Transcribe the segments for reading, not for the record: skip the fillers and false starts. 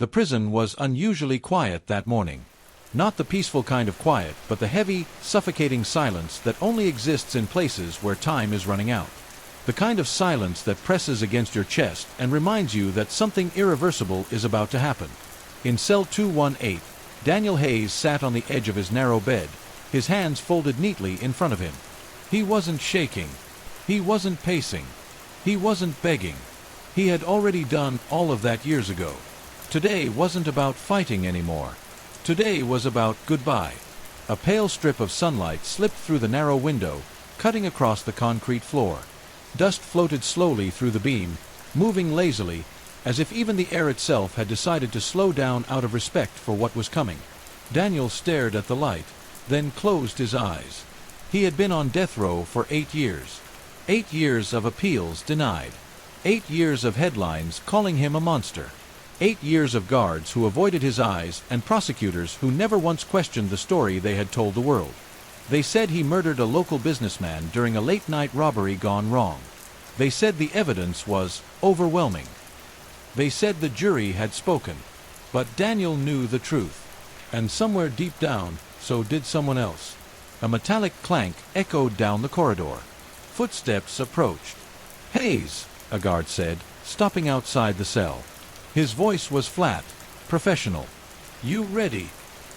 The prison was unusually quiet that morning. Not the peaceful kind of quiet, but the heavy, suffocating silence that only exists in places where time is running out. The kind of silence that presses against your chest and reminds you that something irreversible is about to happen. In cell 218, Daniel Hayes sat on the edge of his narrow bed, his hands folded neatly in front of him. He wasn't shaking. He wasn't pacing. He wasn't begging. He had already done all of that years ago. Today wasn't about fighting anymore. Today was about goodbye. A pale strip of sunlight slipped through the narrow window, cutting across the concrete floor. Dust floated slowly through the beam, moving lazily, as if even the air itself had decided to slow down out of respect for what was coming. Daniel stared at the light, then closed his eyes. He had been on death row for 8 years. 8 years of appeals denied. 8 years of headlines calling him a monster. 8 years of guards who avoided his eyes and prosecutors who never once questioned the story they had told the world. They said he murdered a local businessman during a late-night robbery gone wrong. They said the evidence was overwhelming. They said the jury had spoken. But Daniel knew the truth. And somewhere deep down, so did someone else. A metallic clank echoed down the corridor. Footsteps approached. "Hayes," a guard said, stopping outside the cell. His voice was flat, professional. "You ready?"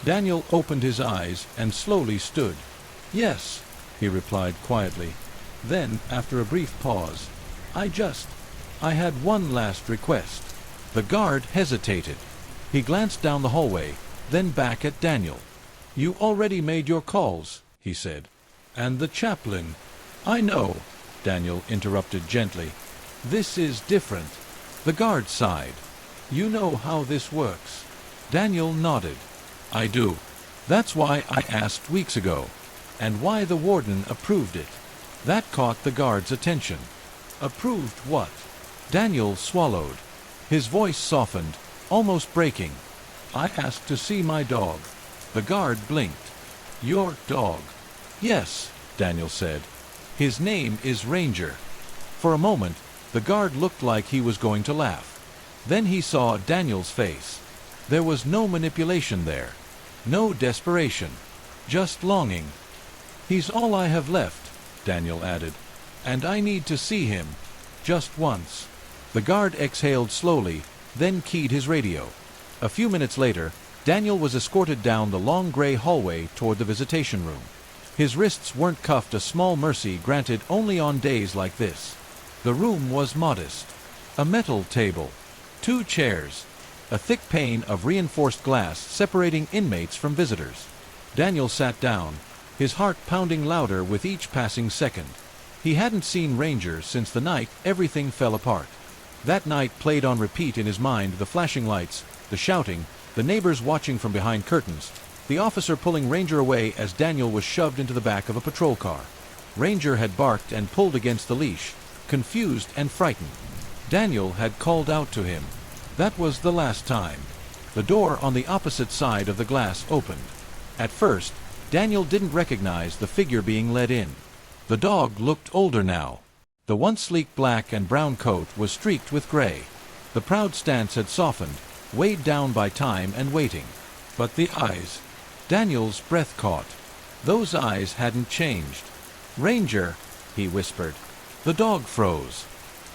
Daniel opened his eyes and slowly stood. "Yes," he replied quietly. Then, after a brief pause, I had one last request." The guard hesitated. He glanced down the hallway, then back at Daniel. "You already made your calls," he said. "And the chaplain—" "I know," Daniel interrupted gently. "This is different." The guard sighed. "You know how this works." Daniel nodded. "I do. That's why I asked weeks ago. And why the warden approved it." That caught the guard's attention. "Approved what?" Daniel swallowed. His voice softened, almost breaking. "I asked to see my dog." The guard blinked. "Your dog?" "Yes," Daniel said. "His name is Ranger." For a moment, the guard looked like he was going to laugh. Then he saw Daniel's face. There was no manipulation there. No desperation. Just longing. "He's all I have left," Daniel added. "And I need to see him. Just once." The guard exhaled slowly, then keyed his radio. A few minutes later, Daniel was escorted down the long gray hallway toward the visitation room. His wrists weren't cuffed, a small mercy granted only on days like this. The room was modest. A metal table. 2 chairs. A thick pane of reinforced glass separating inmates from visitors. Daniel sat down, his heart pounding louder with each passing second. He hadn't seen Ranger since the night everything fell apart. That night played on repeat in his mind, the flashing lights, the shouting, the neighbors watching from behind curtains, the officer pulling Ranger away as Daniel was shoved into the back of a patrol car. Ranger had barked and pulled against the leash, confused and frightened. Daniel had called out to him. That was the last time. The door on the opposite side of the glass opened. At first, Daniel didn't recognize the figure being led in. The dog looked older now. The once sleek black and brown coat was streaked with gray. The proud stance had softened, weighed down by time and waiting. But the eyes. Daniel's breath caught. Those eyes hadn't changed. "Ranger," he whispered. The dog froze.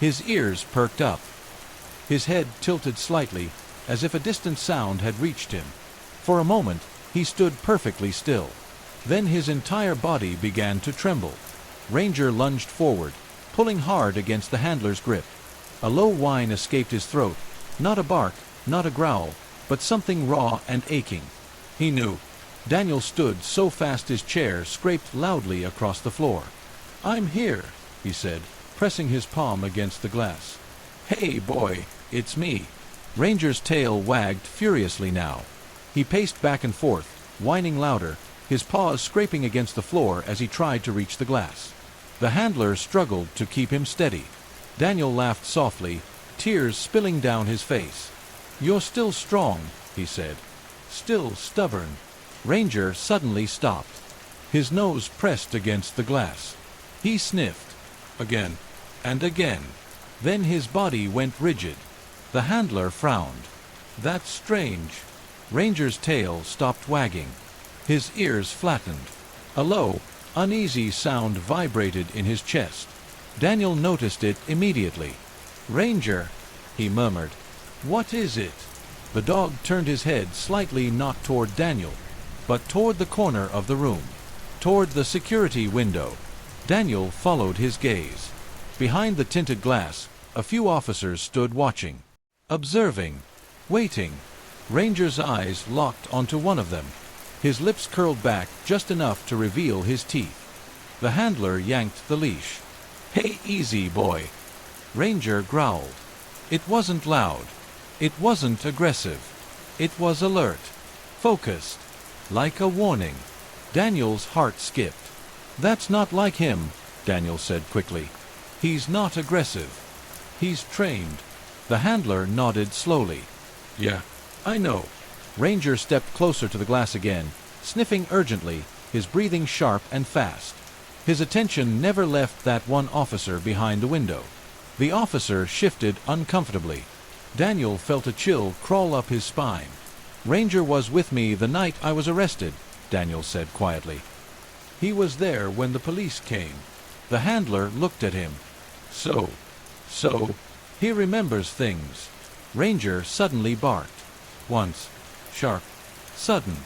His ears perked up. His head tilted slightly, as if a distant sound had reached him. For a moment, he stood perfectly still. Then his entire body began to tremble. Ranger lunged forward, pulling hard against the handler's grip. A low whine escaped his throat, not a bark, not a growl, but something raw and aching. He knew. Daniel stood so fast his chair scraped loudly across the floor. "I'm here," he said, pressing his palm against the glass. "Hey, boy, it's me." Ranger's tail wagged furiously now. He paced back and forth, whining louder, his paws scraping against the floor as he tried to reach the glass. The handler struggled to keep him steady. Daniel laughed softly, tears spilling down his face. "You're still strong," he said. "Still stubborn." Ranger suddenly stopped. His nose pressed against the glass. He sniffed. Again. And again. Then his body went rigid. The handler frowned. That's strange. Ranger's tail stopped wagging. His ears flattened. A low, uneasy sound vibrated in his chest. Daniel noticed it immediately. "Ranger," he murmured. "What is it?" The dog turned his head slightly, not toward Daniel, but toward the corner of the room, toward the security window. Daniel followed his gaze. Behind the tinted glass, a few officers stood watching, observing, waiting. Ranger's eyes locked onto one of them. His lips curled back just enough to reveal his teeth. The handler yanked the leash. "Hey, easy, boy," Ranger growled. It wasn't loud. It wasn't aggressive. It was alert, focused, like a warning. Daniel's heart skipped. "That's not like him," Daniel said quickly. "He's not aggressive. He's trained." The handler nodded slowly. "Yeah, I know." Ranger stepped closer to the glass again, sniffing urgently, his breathing sharp and fast. His attention never left that one officer behind the window. The officer shifted uncomfortably. Daniel felt a chill crawl up his spine. "Ranger was with me the night I was arrested," Daniel said quietly. "He was there when the police came." The handler looked at him. So, he remembers things." Ranger suddenly barked. Once. Sharp. Sudden.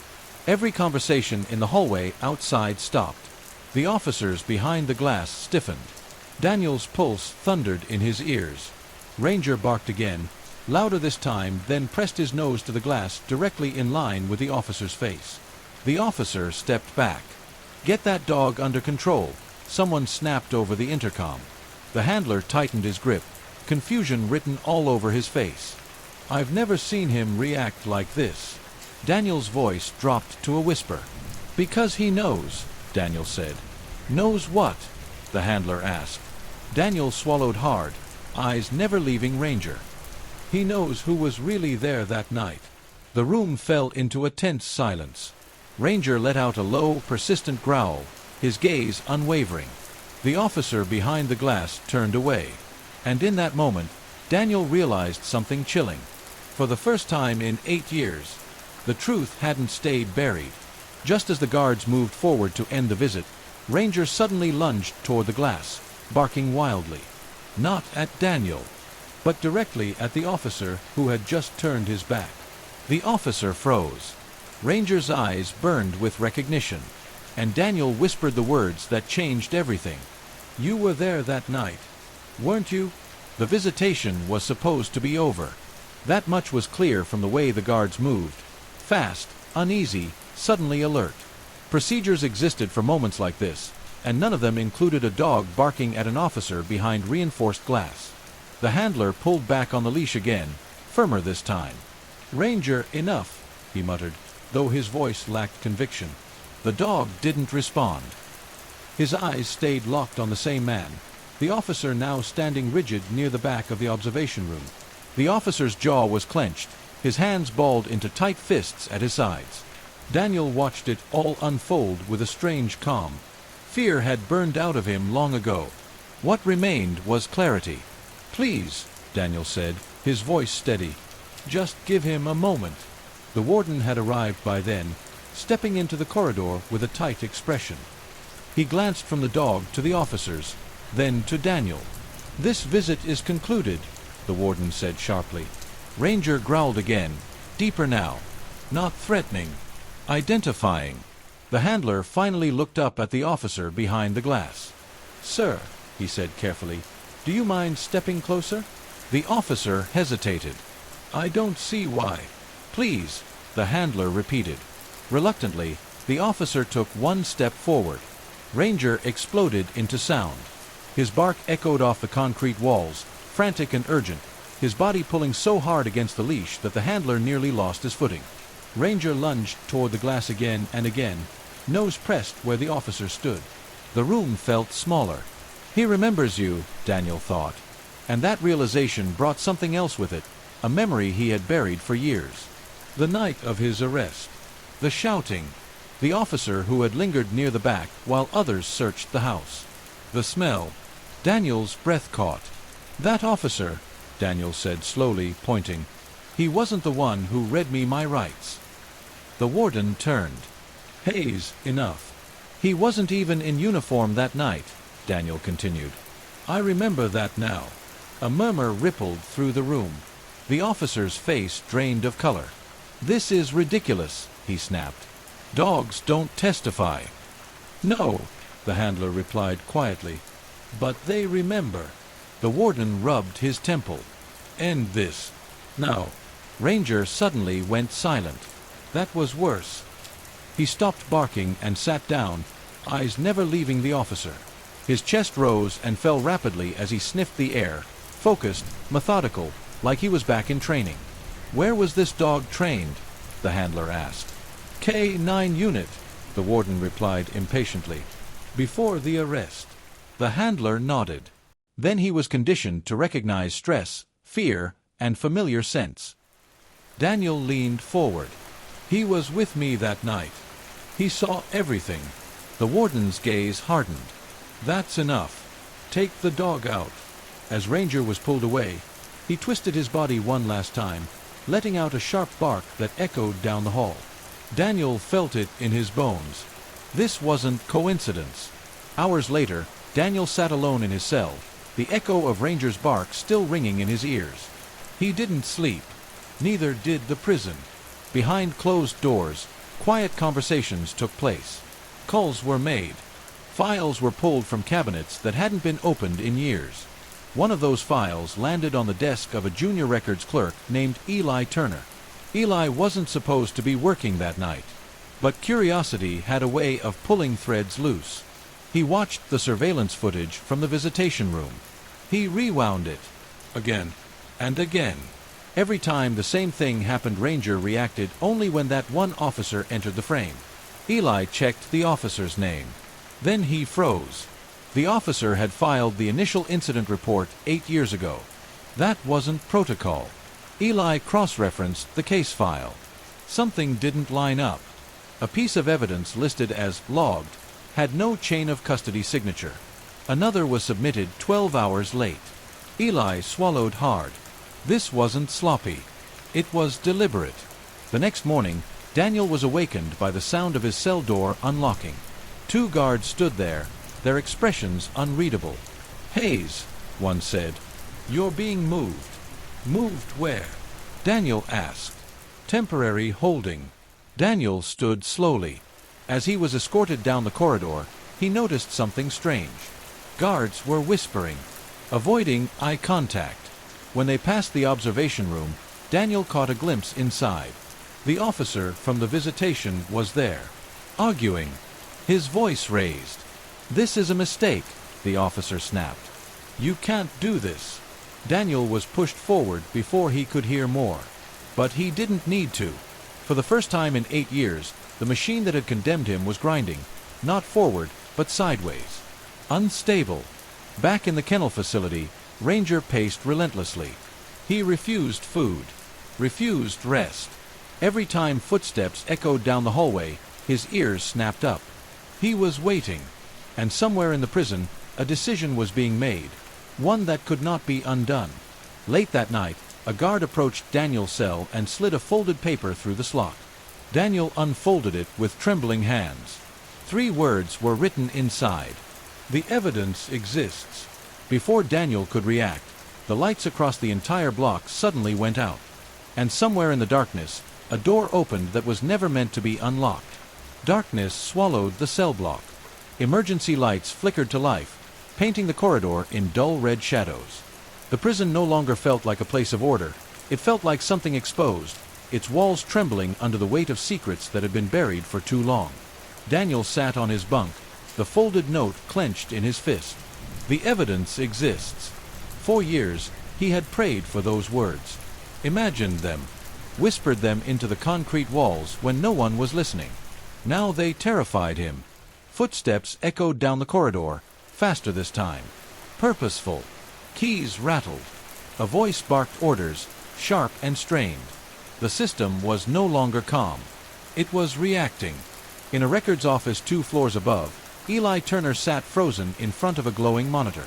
Every conversation in the hallway outside stopped. The officers behind the glass stiffened. Daniel's pulse thundered in his ears. Ranger barked again, louder this time, then pressed his nose to the glass directly in line with the officer's face. The officer stepped back. "Get that dog under control," someone snapped over the intercom. The handler tightened his grip, confusion written all over his face. "I've never seen him react like this." Daniel's voice dropped to a whisper. "Because he knows," Daniel said. "Knows what?" the handler asked. Daniel swallowed hard, eyes never leaving Ranger. "He knows who was really there that night." The room fell into a tense silence. Ranger let out a low, persistent growl, his gaze unwavering. The officer behind the glass turned away. And in that moment, Daniel realized something chilling. For the first time in 8 years, the truth hadn't stayed buried. Just as the guards moved forward to end the visit, Ranger suddenly lunged toward the glass, barking wildly. Not at Daniel, but directly at the officer who had just turned his back. The officer froze. Ranger's eyes burned with recognition, and Daniel whispered the words that changed everything. "You were there that night, weren't you?" The visitation was supposed to be over. That much was clear from the way the guards moved. Fast, uneasy, suddenly alert. Procedures existed for moments like this, and none of them included a dog barking at an officer behind reinforced glass. The handler pulled back on the leash again, firmer this time. "Ranger, enough," he muttered, though his voice lacked conviction. The dog didn't respond. His eyes stayed locked on the same man, the officer now standing rigid near the back of the observation room. The officer's jaw was clenched, his hands balled into tight fists at his sides. Daniel watched it all unfold with a strange calm. Fear had burned out of him long ago. What remained was clarity. "Please," Daniel said, his voice steady. "Just give him a moment." The warden had arrived by then, stepping into the corridor with a tight expression. He glanced from the dog to the officers, then to Daniel. "This visit is concluded," the warden said sharply. Ranger growled again, deeper now, not threatening, identifying. The handler finally looked up at the officer behind the glass. "Sir," he said carefully, "do you mind stepping closer?" The officer hesitated. "I don't see why." "Please," the handler repeated. Reluctantly, the officer took one step forward. Ranger exploded into sound. His bark echoed off the concrete walls, frantic and urgent, his body pulling so hard against the leash that the handler nearly lost his footing. Ranger lunged toward the glass again and again, nose pressed where the officer stood. The room felt smaller. He remembers you, Daniel thought. And that realization brought something else with it, a memory he had buried for years. The night of his arrest. The shouting. The officer who had lingered near the back while others searched the house. The smell. Daniel's breath caught. "That officer," Daniel said slowly, pointing. He wasn't the one who read me my rights. The warden turned. Hayes, enough. He wasn't even in uniform that night, Daniel continued. I remember that now. A murmur rippled through the room. The officer's face drained of color. This is ridiculous, he snapped. Dogs don't testify. No, the handler replied quietly. But they remember. The warden rubbed his temple. End this. Now. Ranger suddenly went silent. That was worse. He stopped barking and sat down, eyes never leaving the officer. His chest rose and fell rapidly as he sniffed the air, focused, methodical, like he was back in training. Where was this dog trained? The handler asked. K-9 unit, the warden replied impatiently. Before the arrest. The handler nodded. Then he was conditioned to recognize stress, fear, and familiar scents. Daniel leaned forward. He was with me that night. He saw everything. The warden's gaze hardened. That's enough. Take the dog out. As Ranger was pulled away, he twisted his body one last time, letting out a sharp bark that echoed down the hall. Daniel felt it in his bones. This wasn't coincidence. Hours later, Daniel sat alone in his cell, the echo of Ranger's bark still ringing in his ears. He didn't sleep. Neither did the prison. Behind closed doors, quiet conversations took place. Calls were made. Files were pulled from cabinets that hadn't been opened in years. One of those files landed on the desk of a junior records clerk named Eli Turner. Eli wasn't supposed to be working that night, but curiosity had a way of pulling threads loose. He watched the surveillance footage from the visitation room. He rewound it. Again and again. Every time the same thing happened, Ranger reacted only when that one officer entered the frame. Eli checked the officer's name. Then he froze. The officer had filed the initial incident report 8 years ago. That wasn't protocol. Eli cross-referenced the case file. Something didn't line up. A piece of evidence listed as logged had no chain of custody signature. Another was submitted 12 hours late. Eli swallowed hard. This wasn't sloppy. It was deliberate. The next morning, Daniel was awakened by the sound of his cell door unlocking. 2 guards stood there, their expressions unreadable. Hayes, one said, you're being moved. Moved where? Daniel asked. Temporary holding. Daniel stood slowly. As he was escorted down the corridor, he noticed something strange. Guards were whispering, avoiding eye contact. When they passed the observation room, Daniel caught a glimpse inside. The officer from the visitation was there, arguing, his voice raised. This is a mistake, the officer snapped. You can't do this. Daniel was pushed forward before he could hear more. But he didn't need to. For the first time in 8 years, the machine that had condemned him was grinding, not forward, but sideways. Unstable. Back in the kennel facility, Ranger paced relentlessly. He refused food, refused rest. Every time footsteps echoed down the hallway, his ears snapped up. He was waiting, and somewhere in the prison, a decision was being made, one that could not be undone. Late that night, a guard approached Daniel's cell and slid a folded paper through the slot. Daniel unfolded it with trembling hands. 3 words were written inside. The evidence exists. Before Daniel could react, the lights across the entire block suddenly went out. And somewhere in the darkness, a door opened that was never meant to be unlocked. Darkness swallowed the cell block. Emergency lights flickered to life, painting the corridor in dull red shadows. The prison no longer felt like a place of order. It felt like something exposed, its walls trembling under the weight of secrets that had been buried for too long. Daniel sat on his bunk, the folded note clenched in his fist. The evidence exists. For years, he had prayed for those words, imagined them, whispered them into the concrete walls when no one was listening. Now they terrified him. Footsteps echoed down the corridor, faster this time. Purposeful. Keys rattled. A voice barked orders, sharp and strained. The system was no longer calm. It was reacting. In a records office 2 floors above, Eli Turner sat frozen in front of a glowing monitor.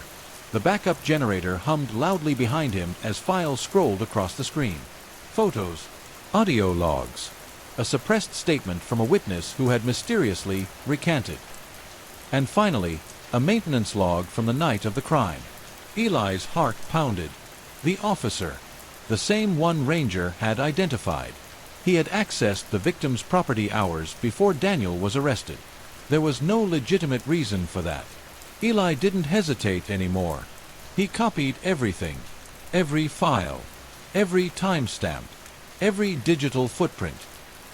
The backup generator hummed loudly behind him as files scrolled across the screen. photos, audio logs, a suppressed statement from a witness who had mysteriously recanted. And finally, a maintenance log from the night of the crime. Eli's heart pounded. The officer, the same one Ranger had identified. He had accessed the victim's property hours before Daniel was arrested. There was no legitimate reason for that. Eli didn't hesitate anymore. He copied everything, every file, every timestamp, every digital footprint.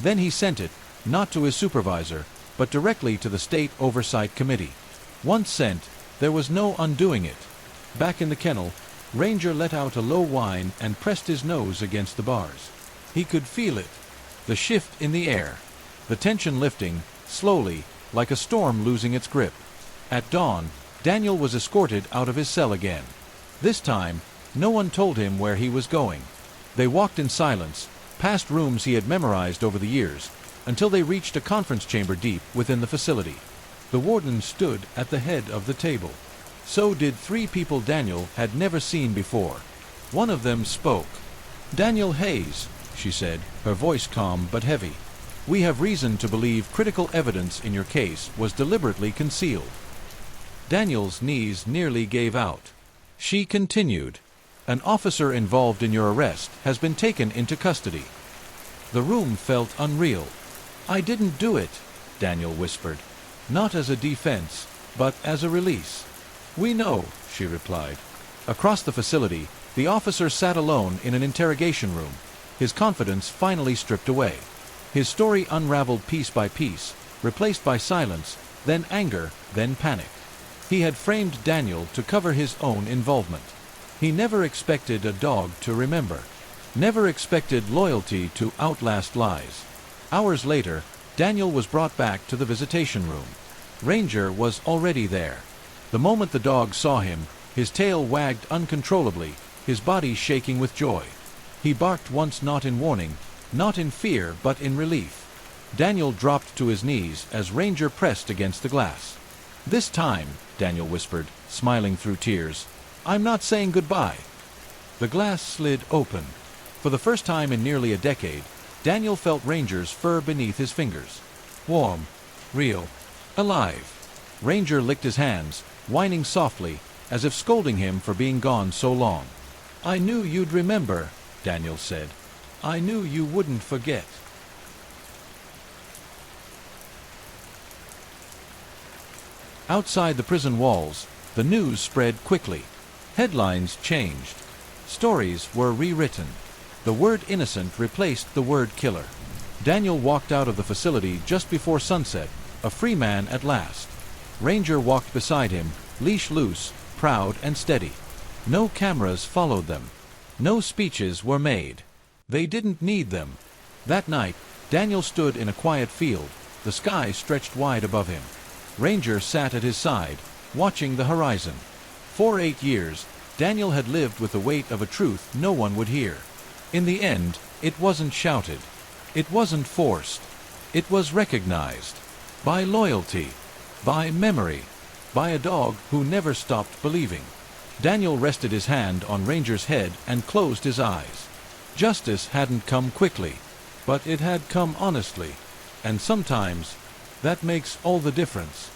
Then he sent it, not to his supervisor, but directly to the State Oversight Committee. Once sent, there was no undoing it. Back in the kennel, Ranger let out a low whine and pressed his nose against the bars. He could feel it, the shift in the air, the tension lifting, slowly, like a storm losing its grip. At dawn, Daniel was escorted out of his cell again. This time, no one told him where he was going. They walked in silence, past rooms he had memorized over the years, until they reached a conference chamber deep within the facility. The warden stood at the head of the table. So did three people Daniel had never seen before. One of them spoke. "Daniel Hayes," she said, her voice calm but heavy. "We have reason to believe critical evidence in your case was deliberately concealed." Daniel's knees nearly gave out. She continued, "An officer involved in your arrest has been taken into custody." The room felt unreal. "I didn't do it," Daniel whispered. "Not as a defense, but as a release." "We know," she replied. Across the facility, the officer sat alone in an interrogation room, his confidence finally stripped away. His story unraveled piece by piece, replaced by silence, then anger, then panic. He had framed Daniel to cover his own involvement. He never expected a dog to remember, never expected loyalty to outlast lies. Hours later, Daniel was brought back to the visitation room. Ranger was already there. The moment the dog saw him, his tail wagged uncontrollably, his body shaking with joy. He barked once, not in warning, not in fear, but in relief. Daniel dropped to his knees as Ranger pressed against the glass. "This time," Daniel whispered, smiling through tears, "I'm not saying goodbye." The glass slid open. For the first time in nearly a decade, Daniel felt Ranger's fur beneath his fingers. Warm, real, alive. Ranger licked his hands, whining softly, as if scolding him for being gone so long. "I knew you'd remember," Daniel said. "I knew you wouldn't forget." Outside the prison walls, the news spread quickly. Headlines changed. Stories were rewritten. The word innocent replaced the word killer. Daniel walked out of the facility just before sunset, a free man at last. Ranger walked beside him, leash loose, proud and steady. No cameras followed them. No speeches were made. They didn't need them. That night, Daniel stood in a quiet field, the sky stretched wide above him. Ranger sat at his side, watching the horizon. For 8 years, Daniel had lived with the weight of a truth no one would hear. In the end, it wasn't shouted. It wasn't forced. It was recognized. By loyalty. By memory. By a dog who never stopped believing. Daniel rested his hand on Ranger's head and closed his eyes. Justice hadn't come quickly, but it had come honestly. And sometimes, that makes all the difference.